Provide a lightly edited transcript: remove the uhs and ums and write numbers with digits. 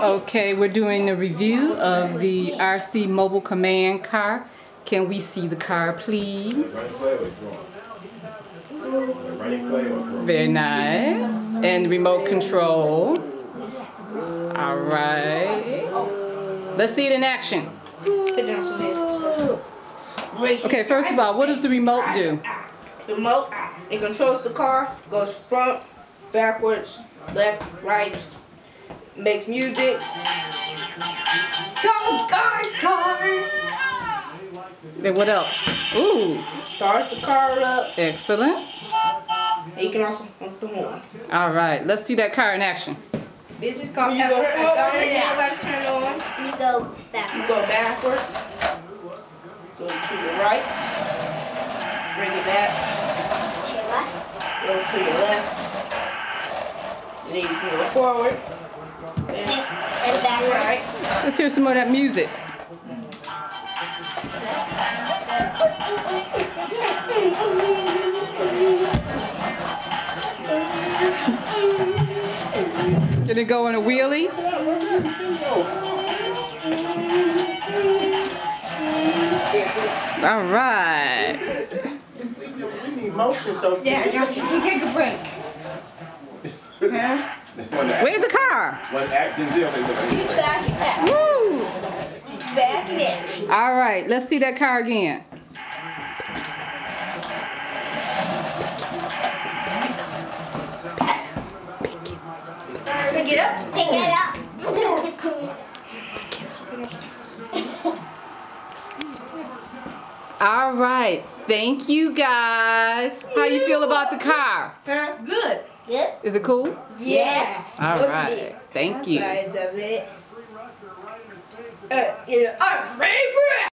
Okay, we're doing a review of the RC mobile command car. Can we see the car, please? Very nice. And remote control. All right. Let's see it in action. Okay, first of all, what does the remote do? The remote, it controls the car, goes front, backwards, left, right, makes music. Car. Then what else? Ooh. Starts the car up. Excellent. And you can also honk the horn. All right, let's see that car in action. This is called. You go forward, let's turn on. You go backwards. You go backwards. Go to the right. Bring it back. To your left. Go to your left. And then you can go forward. And backward. Right. Let's hear some more of that music. Can it go on a wheelie? All right. We need motion, so Yeah, you can take a break. Huh? Where's the car? When acting's ill, they look at She's back in that. Woo! She's back in it. All right, let's see that car again. Pick it up. Pick it up. All right, thank you guys. How you feel about the car? Huh? Good. Good. Is it cool? Yes. All right, thank you. Size of it. I'm ready for it.